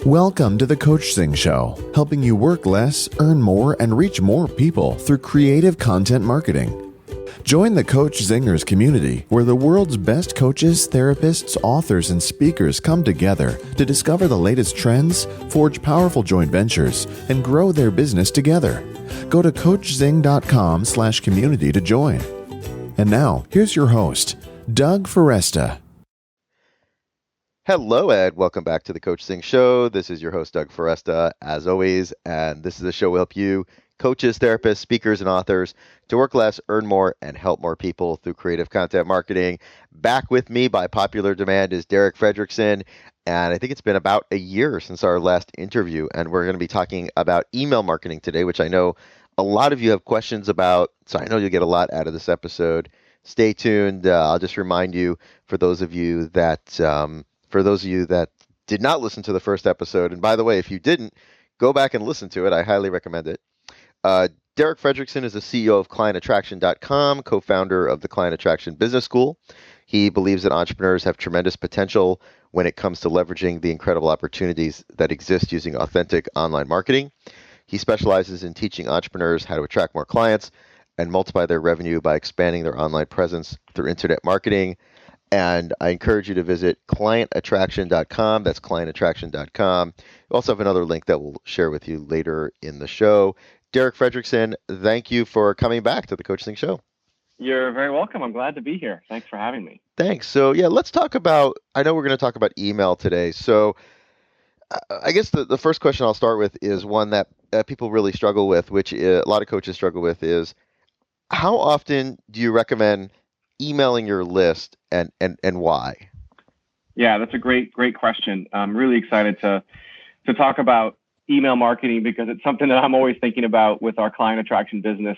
Welcome to the Coachzing Show, helping you work less, earn more, and reach more people through creative content marketing. Join the Coach Zingers community, where the world's best coaches, therapists, authors, and speakers come together to discover the latest trends, forge powerful joint ventures, and grow their business together. Go to coachzing.com/community to join. And now, here's your host, Doug Foresta. Hello, and welcome back to the Coachzing Show. This is your host, Doug Foresta, as always, and this is a show will help you, coaches, therapists, speakers, and authors, to work less, earn more, and help more people through creative content marketing. Back with me by popular demand is Derek Fredrickson, and I think it's been about a year since our last interview, and we're going to be talking about email marketing today, which I know a lot of you have questions about, so I know you'll get a lot out of this episode. Stay tuned. I'll just remind you, for those of you that did not listen to the first episode, and by the way, if you didn't, go back and listen to it. I highly recommend it. Derek Fredrickson is the CEO of ClientAttraction.com, co-founder of the Client Attraction Business School. He believes that entrepreneurs have tremendous potential when it comes to leveraging the incredible opportunities that exist using authentic online marketing. He specializes in teaching entrepreneurs how to attract more clients and multiply their revenue by expanding their online presence through internet marketing. And I encourage you to visit ClientAttraction.com. That's ClientAttraction.com. We also have another link that we'll share with you later in the show. Derek Fredrickson, thank you for coming back to the Coachzing Show. You're very welcome. I'm glad to be here. Thanks for having me. Thanks. So, let's talk about, I know we're going to talk about email today. So I guess the first question I'll start with is one that people really struggle with, which a lot of coaches struggle with, is how often do you recommend emailing your list and why? Yeah, that's a great question. I'm really excited to talk about email marketing because it's something that I'm always thinking about with our client attraction business.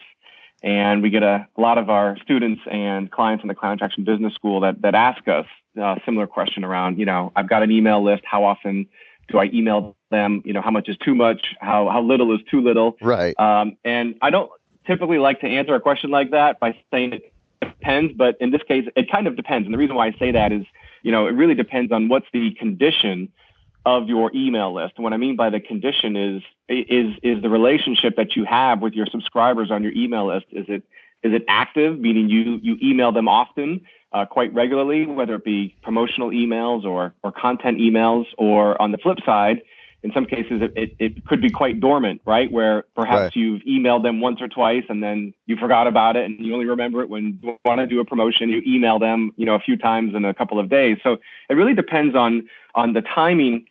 And we get a lot of our students and clients in the Client Attraction Business School that ask us a similar question around, I've got an email list. How often do I email them? How much is too much? How little is too little? Right. And I don't typically like to answer a question like that by saying it depends, but in this case, it kind of depends. And the reason why I say that is, it really depends on what's the condition of your email list. And what I mean by the condition is the relationship that you have with your subscribers on your email list. Is it active, meaning you email them often, quite regularly, whether it be promotional emails or content emails, or on the flip side, in some cases, it could be quite dormant, right? Where perhaps you've emailed them once or twice and then you forgot about it and you only remember it when you want to do a promotion. You email them, a few times in a couple of days. So it really depends on the timing,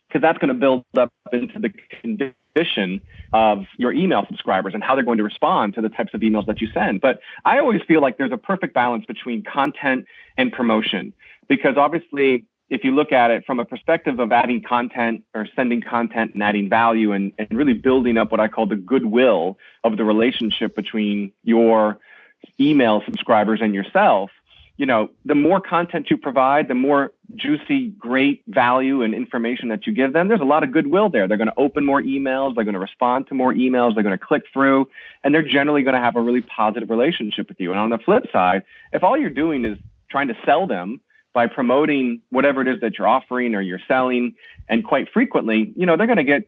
because that's going to build up into the condition of your email subscribers and how they're going to respond to the types of emails that you send. But I always feel like there's a perfect balance between content and promotion, because obviously, if you look at it from a perspective of adding content or sending content and adding value and really building up what I call the goodwill of the relationship between your email subscribers and yourself, the more content you provide, the more juicy, great value and information that you give them, there's a lot of goodwill there. They're going to open more emails. They're going to respond to more emails. They're going to click through, and they're generally going to have a really positive relationship with you. And on the flip side, if all you're doing is trying to sell them by promoting whatever it is that you're offering or you're selling, and quite frequently, they're going to get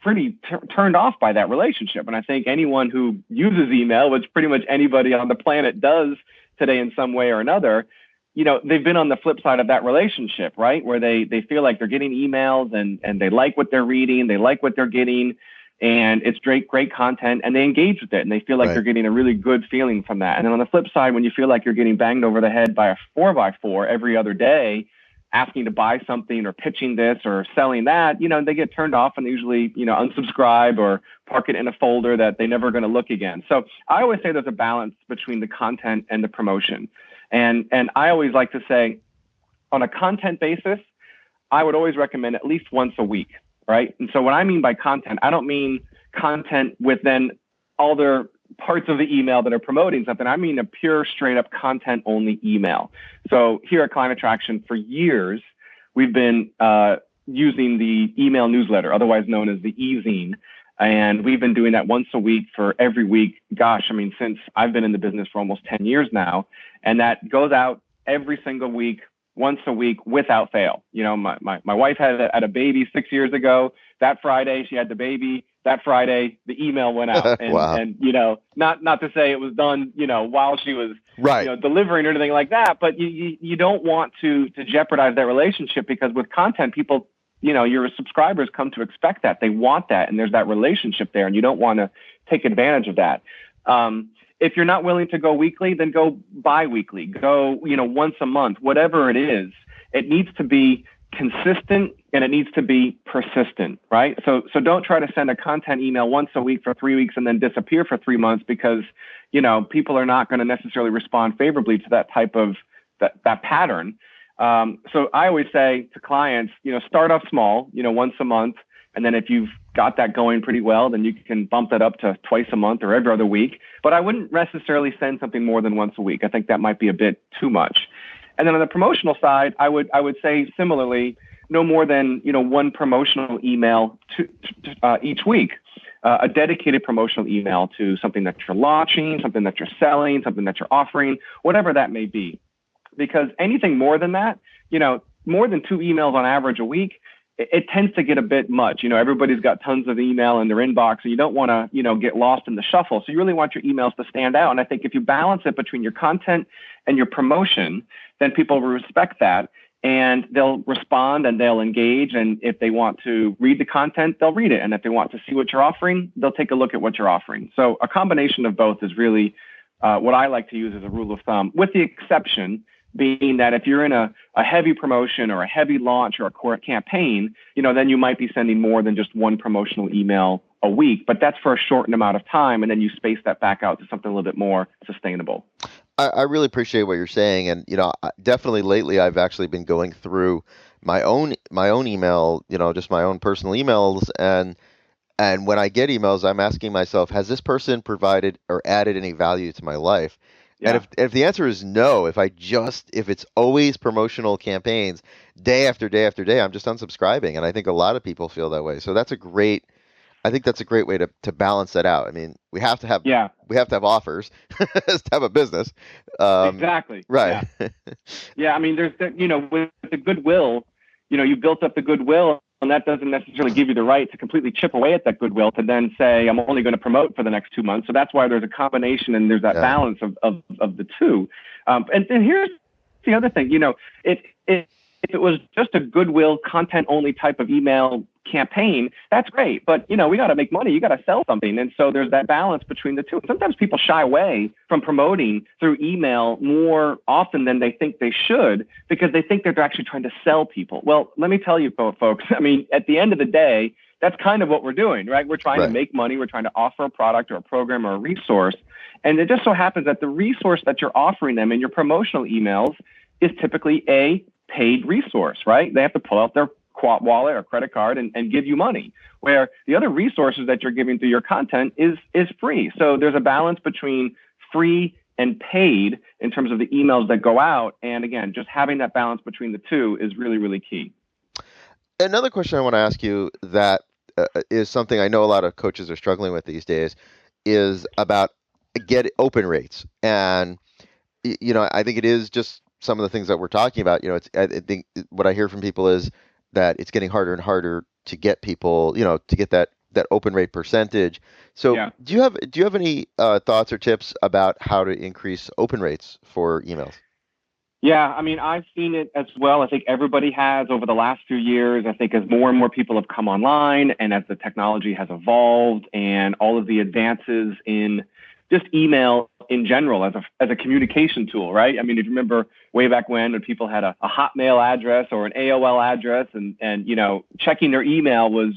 pretty turned off by that relationship. And I think anyone who uses email, which pretty much anybody on the planet does today in some way or another, they've been on the flip side of that relationship, right? Where they feel like they're getting emails and they like what they're reading, they like what they're getting, and it's great content, and they engage with it, and they feel like they're getting a really good feeling from that. And then on the flip side, when you feel like you're getting banged over the head by a 4x4 every other day, asking to buy something or pitching this or selling that, they get turned off and they usually, unsubscribe or park it in a folder that they're never going to look again. So I always say there's a balance between the content and the promotion. And I always like to say, on a content basis, I would always recommend at least once a week, right? And so what I mean by content, I don't mean content with then all their parts of the email that are promoting something. I mean a pure, straight up content only email. So here at Client Attraction, for years, we've been using the email newsletter, otherwise known as the e-zine. And we've been doing that once a week for every week. Gosh, since I've been in the business for almost 10 years now. And that goes out every single week once a week without fail. You know, my wife had a baby 6 years ago. That Friday, she had the baby. That Friday, the email went out. And, Wow. and you know, not to say it was done, you know, while she was Right. you know, delivering or anything like that, but you don't want to jeopardize that relationship, because with content, people, you know, your subscribers come to expect that. They want that, and there's that relationship there, and you don't want to take advantage of that. If you're not willing to go weekly, then go bi-weekly, go, you know, once a month, whatever it is. It needs to be consistent, and it needs to be persistent, right? So don't try to send a content email once a week for 3 weeks and then disappear for 3 months, because, you know, people are not going to necessarily respond favorably to that type of that pattern. So I always say to clients, you know, start off small, you know, once a month. And then if you've got that going pretty well, then you can bump that up to twice a month or every other week. But I wouldn't necessarily send something more than once a week. I think that might be a bit too much. And then on the promotional side, I would say similarly, no more than, you know, one promotional email to each week, a dedicated promotional email to something that you're launching, something that you're selling, something that you're offering, whatever that may be. Because anything more than that, you know, more than 2 emails on average a week, it tends to get a bit much. You know, everybody's got tons of email in their inbox, and you don't want to, you know, get lost in the shuffle. So you really want your emails to stand out. And I think if you balance it between your content and your promotion, then people will respect that, and they'll respond and they'll engage. And if they want to read the content, they'll read it. And if they want to see what you're offering, they'll take a look at what you're offering. So a combination of both is really what I like to use as a rule of thumb, with the exception being that if you're in a heavy promotion or a heavy launch or a core campaign, you know, then you might be sending more than just one promotional email a week, but that's for a shortened amount of time. And then you space that back out to something a little bit more sustainable. I really appreciate what you're saying. And, you know, definitely lately I've actually been going through my own email, you know, just my own personal emails. And when I get emails, I'm asking myself, has this person provided or added any value to my life? Yeah. And if the answer is no, if it's always promotional campaigns day after day after day, I'm just unsubscribing. And I think a lot of people feel that way. So I think that's a great way to balance that out. I mean, we have to have offers to have a business. Exactly. Right. Yeah. I mean, you know, with the goodwill, you know, you built up the goodwill, and that doesn't necessarily give you the right to completely chip away at that goodwill to then say, I'm only going to promote for the next 2 months. So that's why there's a combination, and there's that balance of the two. And here's the other thing, you know, if it was just a goodwill content only type of email campaign, that's great. But, you know, we got to make money. You got to sell something. And so there's that balance between the two. Sometimes people shy away from promoting through email more often than they think they should, because they think they're actually trying to sell people. Well, let me tell you, folks, I mean, at the end of the day, that's kind of what we're doing, right? We're trying to make money. We're trying to offer a product or a program or a resource. And it just so happens that the resource that you're offering them in your promotional emails is typically a paid resource, right? They have to pull out their wallet or credit card and give you money, where the other resources that you're giving through your content is free. So there's a balance between free and paid in terms of the emails that go out. And again, just having that balance between the two is really, really key. Another question I want to ask you that is something I know a lot of coaches are struggling with these days is about open rates. And, you know, I think it is just some of the things that we're talking about. You know, I think what I hear from people is that it's getting harder and harder to get people, you know, to get that open rate percentage. So do you have any thoughts or tips about how to increase open rates for emails? Yeah, I mean, I've seen it as well. I think everybody has over the last few years. I think as more and more people have come online, and as the technology has evolved, and all of the advances in just email in general as a communication tool, right? I mean, if you remember way back when people had a Hotmail address or an AOL address, and you know, checking their email was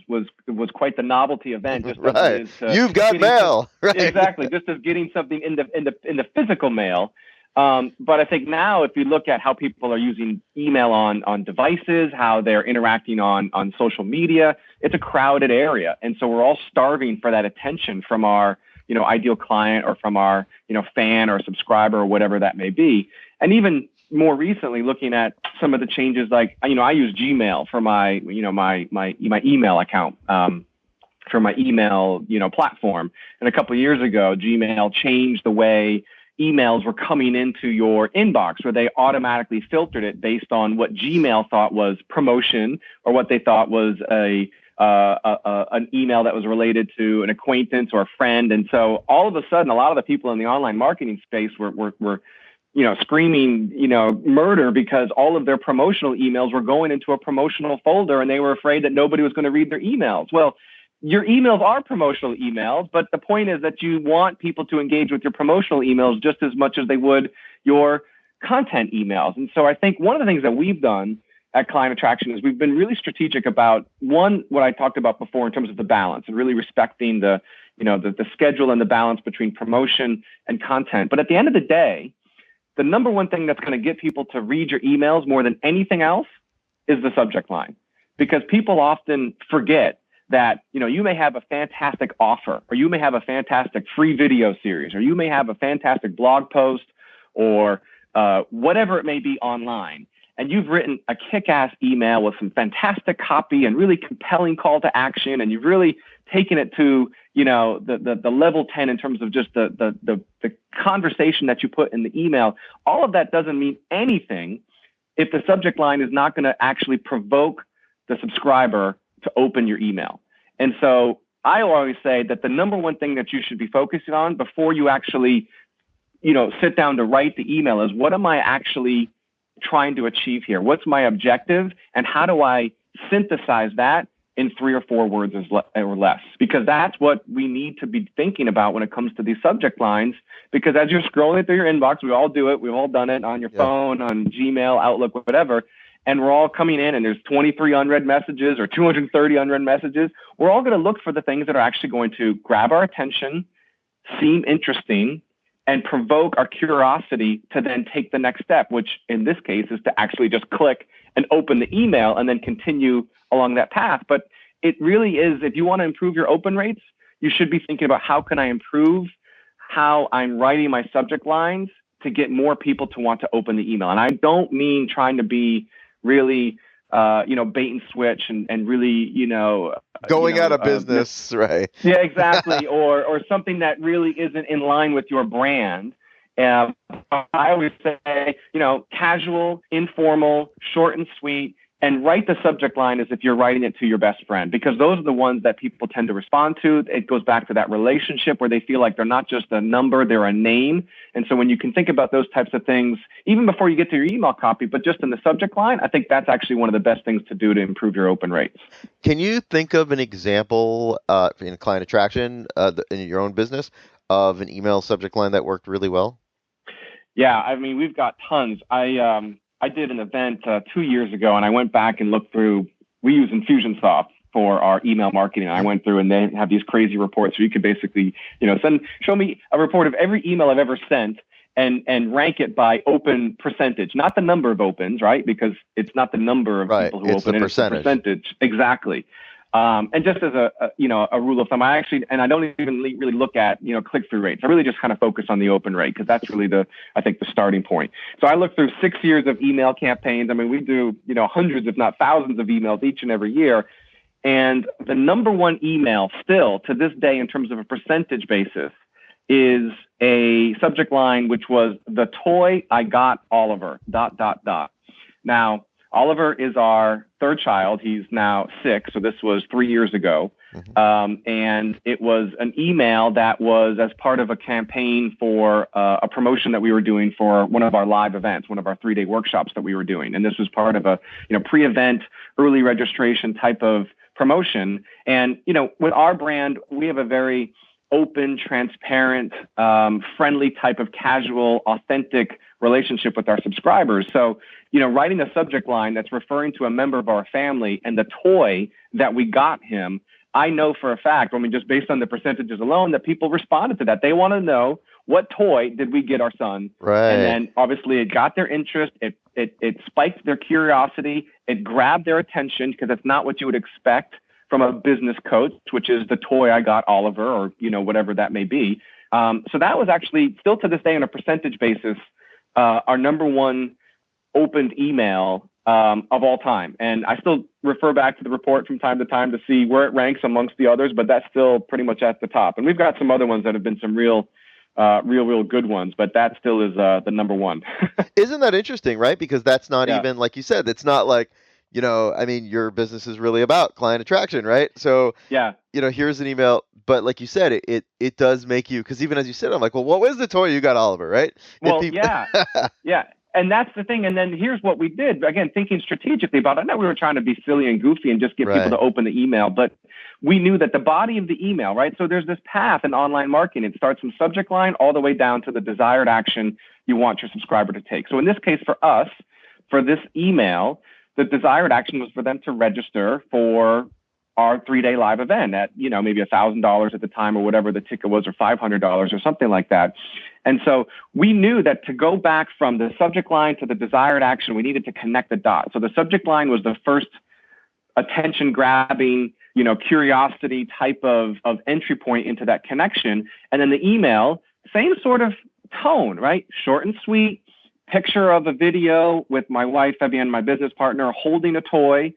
quite the novelty event. Just right, you've got mail, right? Exactly, just as getting something in the physical mail. But I think now, if you look at how people are using email on devices, how they're interacting on social media, it's a crowded area, and so we're all starving for that attention from our, you know, ideal client, or from our, you know, fan or subscriber or whatever that may be. And even more recently, looking at some of the changes, like, you know, I use Gmail for my, you know, my email account, for my email, you know, platform. And a couple of years ago, Gmail changed the way, emails were coming into your inbox, where they automatically filtered it based on what Gmail thought was promotion, or what they thought was an email that was related to an acquaintance or a friend. And so all of a sudden, a lot of the people in the online marketing space were screaming, murder, because all of their promotional emails were going into a promotional folder, and they were afraid that nobody was going to read their emails. Well, your emails are promotional emails, but the point is that you want people to engage with your promotional emails just as much as they would your content emails. And so I think one of the things that we've done at Client Attraction is we've been really strategic about, one, what I talked about before in terms of the balance, and really respecting the schedule and the balance between promotion and content. But at the end of the day, the number one thing that's going to get people to read your emails more than anything else is the subject line, because people often forget that, you may have a fantastic offer, or you may have a fantastic free video series, or you may have a fantastic blog post, or whatever it may be online. And you've written a kick-ass email with some fantastic copy and really compelling call to action, and you've really taken it to, the level 10 in terms of just the conversation that you put in the email. All of that doesn't mean anything if the subject line is not going to actually provoke the subscriber to open your email. And so I always say that the number one thing that you should be focusing on before you actually, sit down to write the email is, what am I actually trying to achieve here? What's my objective? And how do I synthesize that in 3 or 4 words or less? Because that's what we need to be thinking about when it comes to these subject lines. Because as you're scrolling through your inbox, we all do it. We've all done it on your phone, on Gmail, Outlook, whatever. And we're all coming in and there's 23 unread messages or 230 unread messages. We're all going to look for the things that are actually going to grab our attention, seem interesting, and provoke our curiosity to then take the next step, which in this case is to actually just click and open the email and then continue along that path. But it really is, if you want to improve your open rates, you should be thinking about, how can I improve how I'm writing my subject lines to get more people to want to open the email. And I don't mean trying to be really, bait and switch and really, going out of business, right? Yeah, exactly. or something that really isn't in line with your brand. I always say, casual, informal, short and sweet, and write the subject line as if you're writing it to your best friend, because those are the ones that people tend to respond to. It goes back to that relationship where they feel like they're not just a number, they're a name. And so when you can think about those types of things, even before you get to your email copy, but just in the subject line, I think that's actually one of the best things to do to improve your open rates. Can you think of an example in Client Attraction in your own business of an email subject line that worked really well? Yeah, I mean, we've got tons. I did an event 2 years ago, and I went back and looked through. We use Infusionsoft for our email marketing. I went through, and they have these crazy reports. So you could basically, show me a report of every email I've ever sent, and rank it by open percentage, not the number of opens, right? Because it's not the number of people who open, it's the percentage. Exactly. And just as a rule of thumb, I don't even really look at, click-through rates. I really just kind of focus on the open rate, because that's really the starting point. So I look through 6 years of email campaigns. I mean, we do, hundreds, if not thousands of emails each and every year. And the number one email still to this day in terms of a percentage basis is a subject line, which was "the toy I got Oliver, ... Now, Oliver is our third child. He's now 6, so this was 3 years ago. Mm-hmm. And it was an email that was as part of a campaign for a promotion that we were doing for one of our live events, one of our 3-day workshops that we were doing. And this was part of a pre-event, early registration type of promotion. And, with our brand, we have a very open, transparent, friendly type of casual, authentic relationship with our subscribers. So, writing a subject line that's referring to a member of our family and the toy that we got him, I know for a fact, just based on the percentages alone, that people responded to that. They want to know, what toy did we get our son? Right. And then obviously it got their interest. It spiked their curiosity. It grabbed their attention, because it's not what you would expect from a business coach, which is the toy I got Oliver, or, whatever that may be. So that was actually still to this day on a percentage basis, our number one opened email of all time. And I still refer back to the report from time to time to see where it ranks amongst the others, but that's still pretty much at the top. And we've got some other ones that have been some real real good ones, but that still is the number one. Isn't that interesting, right? Because that's not Yeah. even, like you said, it's not like, I mean, your business is really about client attraction, right? So, Yeah. Here's an email, but like you said, it does make you, because even as you said, I'm like, well, what was the toy you got, Oliver, right? Well, yeah. And that's the thing. And then here's what we did. Again, thinking strategically about it. I know we were trying to be silly and goofy and just get people to open the email, but we knew that the body of the email, right? So there's this path in online marketing. It starts from subject line all the way down to the desired action you want your subscriber to take. So in this case, for us, for this email, the desired action was for them to register for our 3-day live event at, maybe $1,000 at the time or whatever the ticket was, or $500 or something like that. And so we knew that to go back from the subject line to the desired action, we needed to connect the dots. So the subject line was the first attention grabbing, curiosity type of entry point into that connection. And then the email, same sort of tone, right? Short and sweet, picture of a video with my wife, Fabienne, my business partner, holding a toy,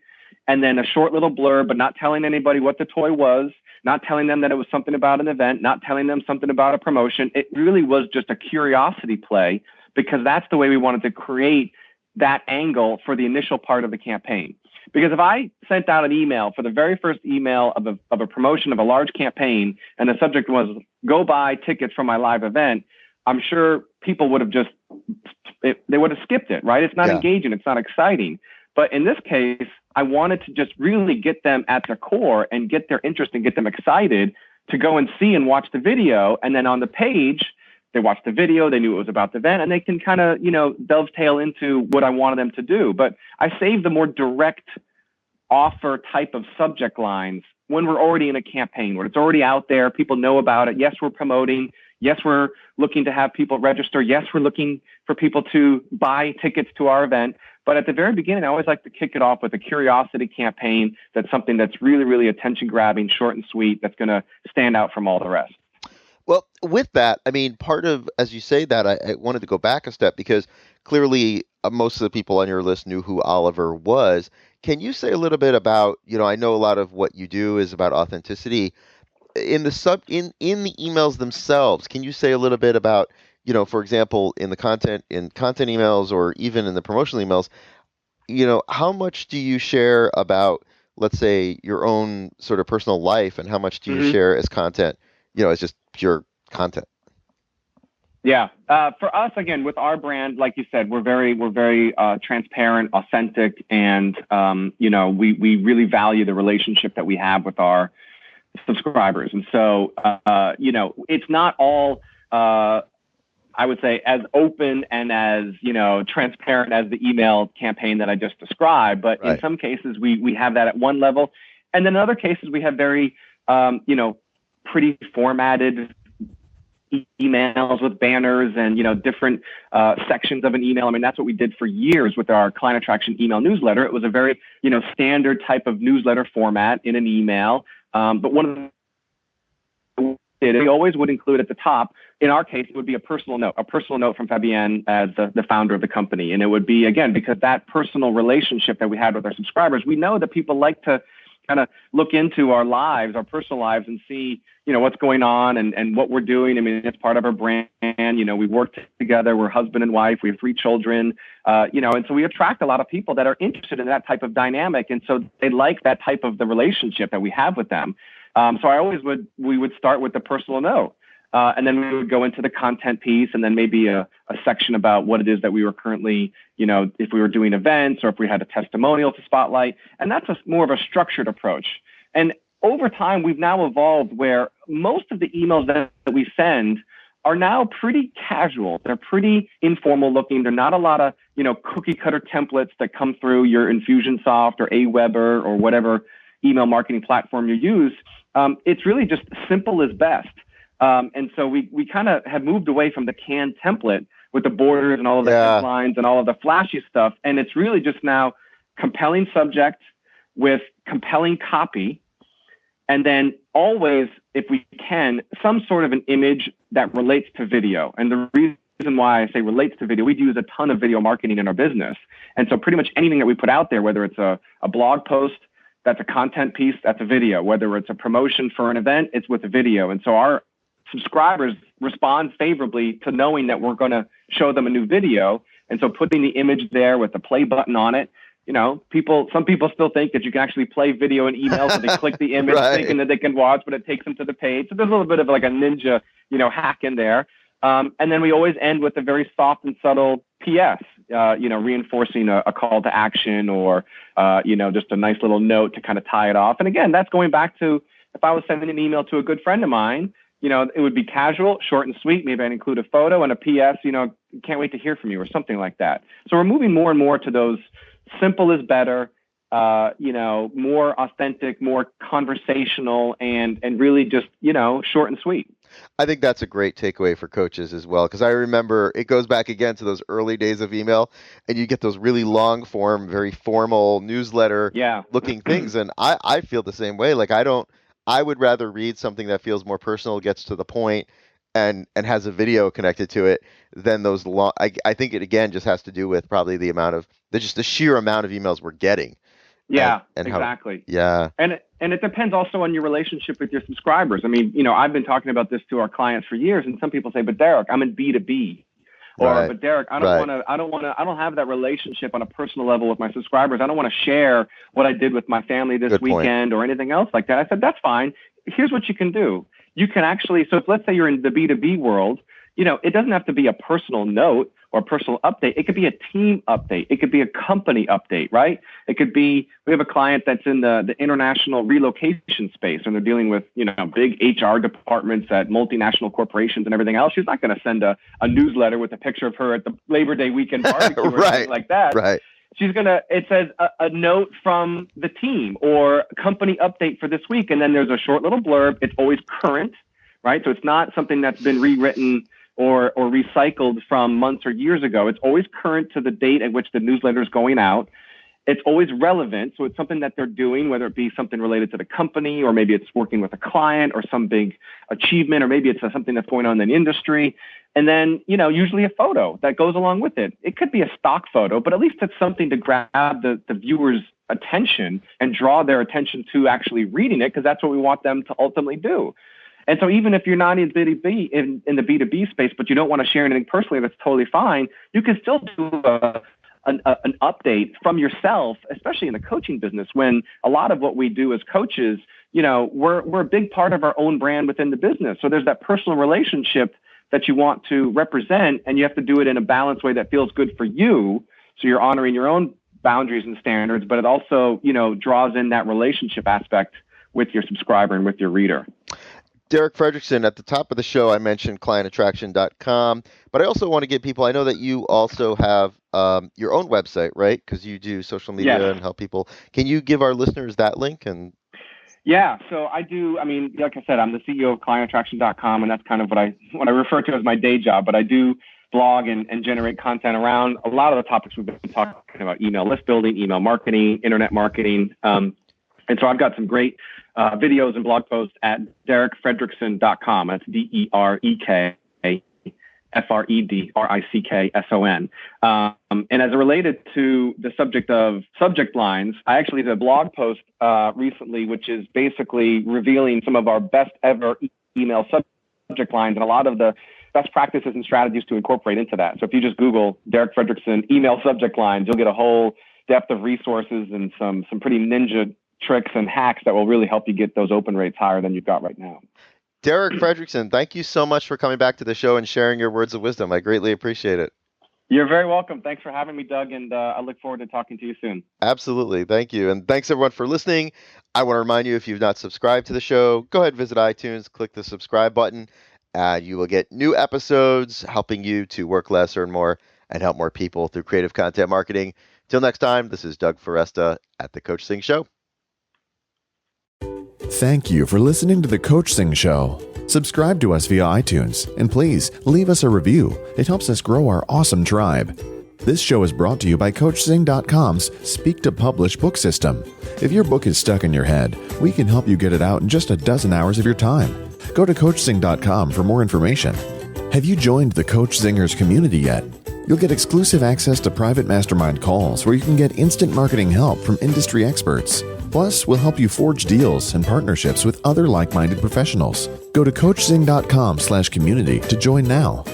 and then a short little blurb, but not telling anybody what the toy was, not telling them that it was something about an event, not telling them something about a promotion. It really was just a curiosity play, because that's the way we wanted to create that angle for the initial part of the campaign. Because if I sent out an email for the very first email of a promotion of a large campaign, and the subject was go buy tickets for my live event, I'm sure people would have they would have skipped it, right? It's not engaging. It's not exciting. But in this case, I wanted to just really get them at their core and get their interest and get them excited to go and see and watch the video. And then on the page, they watched the video, they knew it was about the event, and they can kind of, dovetail into what I wanted them to do. But I saved the more direct offer type of subject lines when we're already in a campaign, where it's already out there, people know about it. Yes, we're promoting. Yes, we're looking to have people register. Yes, we're looking for people to buy tickets to our event. But at the very beginning, I always like to kick it off with a curiosity campaign. That's something that's really, really attention grabbing, short and sweet, that's going to stand out from all the rest. Well, with that, I mean, part of, as you say that, I wanted to go back a step, because clearly most of the people on your list knew who Oliver was. Can you say a little bit about, I know a lot of what you do is about authenticity. In the in the emails themselves, can you say a little bit about, for example, in content emails, or even in the promotional emails, how much do you share about, let's say, your own sort of personal life, and how much do you share as content, as just pure content? Yeah. For us, again, with our brand, like you said, we're very transparent, authentic, and, we really value the relationship that we have with our subscribers. And so, it's not all, I would say, as open and as, transparent as the email campaign that I just described. But in some cases, we have that at one level. And then in other cases, we have very, pretty formatted emails with banners and, different sections of an email. I mean, that's what we did for years with our client attraction email newsletter. It was a very, standard type of newsletter format in an email. But one of the we always would include at the top, in our case, it would be a personal note from Fabienne as the founder of the company. And it would be, again, because that personal relationship that we had with our subscribers, we know that people like to kind of look into our lives, our personal lives, and see, what's going on and what we're doing. I mean, it's part of our brand. We work together. We're husband and wife. We have 3 children, and so we attract a lot of people that are interested in that type of dynamic. And so they like that type of the relationship that we have with them. So we would start with the personal note. And then we would go into the content piece, and then maybe a section about what it is that we were currently, if we were doing events or if we had a testimonial to spotlight. And that's more of a structured approach. And over time, we've now evolved where most of the emails that we send are now pretty casual. They're pretty informal looking. They're not a lot of, cookie cutter templates that come through your Infusionsoft or Aweber or whatever email marketing platform you use. It's really just simple as best. And so we kind of have moved away from the canned template with the borders and all of the headlines and all of the flashy stuff. And it's really just now compelling subject with compelling copy. And then always, if we can, some sort of an image that relates to video. And the reason why I say relates to video, we use a ton of video marketing in our business. And so pretty much anything that we put out there, whether it's a blog post, that's a content piece, that's a video. Whether it's a promotion for an event, it's with a video. And so our subscribers respond favorably to knowing that we're going to show them a new video. And so putting the image there with the play button on it, some people still think that you can actually play video and email. So they click the image Right. thinking that they can watch, but it takes them to the page. So there's a little bit of like a ninja, hack in there. And then we always end with a very soft and subtle PS, reinforcing a call to action or, just a nice little note to kind of tie it off. And again, that's going back to if I was sending an email to a good friend of mine, it would be casual, short and sweet. Maybe I'd include a photo and a PS, can't wait to hear from you or something like that. So we're moving more and more to those simple is better, more authentic, more conversational, and really just, short and sweet. I think that's a great takeaway for coaches as well, because I remember it goes back again to those early days of email, and you get those really long form, very formal newsletter looking things. And I feel the same way. Like I would rather read something that feels more personal, gets to the point, and has a video connected to it than those long. I think it again just has to do with probably the sheer amount of emails we're getting. Yeah, and exactly. And it depends also on your relationship with your subscribers. I mean, I've been talking about this to our clients for years, and some people say, "But Derek, I'm in B2B," or Right. "But Derek, I don't have that relationship on a personal level with my subscribers. I don't want to share what I did with my family this weekend or anything else like that." I said, "That's fine. Here's what you can do. You can actually, so if let's say you're in the B2B world, it doesn't have to be a personal note or a personal update. It could be a team update. It could be a company update, right? It could be, we have a client that's in the international relocation space, and they're dealing with, big HR departments at multinational corporations and everything else. She's not going to send a newsletter with a picture of her at the Labor Day weekend barbecue or something like that. Right. It says a note from the team or a company update for this week. And then there's a short little blurb. It's always current, right? So it's not something that's been rewritten or recycled from months or years ago. It's always current to the date at which the newsletter is going out. It's always relevant. So it's something that they're doing, whether it be something related to the company, or maybe it's working with a client or some big achievement, or maybe it's something that's going on in the industry. And then, usually a photo that goes along with it. It could be a stock photo, but at least it's something to grab the viewer's attention and draw their attention to actually reading it, because that's what we want them to ultimately do. And so even if you're not in B2B, in the B2B space, but you don't want to share anything personally, that's totally fine. You can still do an update from yourself, especially in the coaching business, when a lot of what we do as coaches, we're a big part of our own brand within the business. So there's that personal relationship that you want to represent, and you have to do it in a balanced way that feels good for you. So you're honoring your own boundaries and standards, but it also, draws in that relationship aspect with your subscriber and with your reader. Derek Fredrickson, at the top of the show, I mentioned clientattraction.com, but I also want to get people, I know that you also have your own website, right? Because you do social media and help people. Can you give our listeners that link? Yeah, so I do. I mean, like I said, I'm the CEO of clientattraction.com, and that's kind of what I refer to as my day job, but I do blog and generate content around a lot of the topics we've been talking about: email list building, email marketing, internet marketing. And so I've got some great videos and blog posts at derekfredrickson.com. That's DerekFredrickson. And as it related to the subject of subject lines, I actually did a blog post recently, which is basically revealing some of our best ever email subject lines and a lot of the best practices and strategies to incorporate into that. So if you just Google Derek Fredrickson email subject lines, you'll get a whole depth of resources and some pretty ninja tricks and hacks that will really help you get those open rates higher than you've got right now. Derek Fredrickson, thank you so much for coming back to the show and sharing your words of wisdom. I greatly appreciate it. You're very welcome. Thanks for having me, Doug, and I look forward to talking to you soon. Absolutely. Thank you. And thanks, everyone, for listening. I want to remind you, if you've not subscribed to the show, go ahead and visit iTunes, click the subscribe button, and you will get new episodes helping you to work less, earn more, and help more people through creative content marketing. Till next time, this is Doug Foresta at the Coachzing Show. Thank you for listening to the Coachzing Show. Subscribe to us via iTunes, and please leave us a review. It helps us grow our awesome tribe. This show is brought to you by Coachzing.com's Speak to Publish book system. If your book is stuck in your head, we can help you get it out in just a dozen hours of your time. Go to Coachzing.com for more information. Have you joined the Coach Zingers community yet? You'll get exclusive access to private mastermind calls where you can get instant marketing help from industry experts. Plus, we'll help you forge deals and partnerships with other like-minded professionals. Go to coachzing.com/community to join now.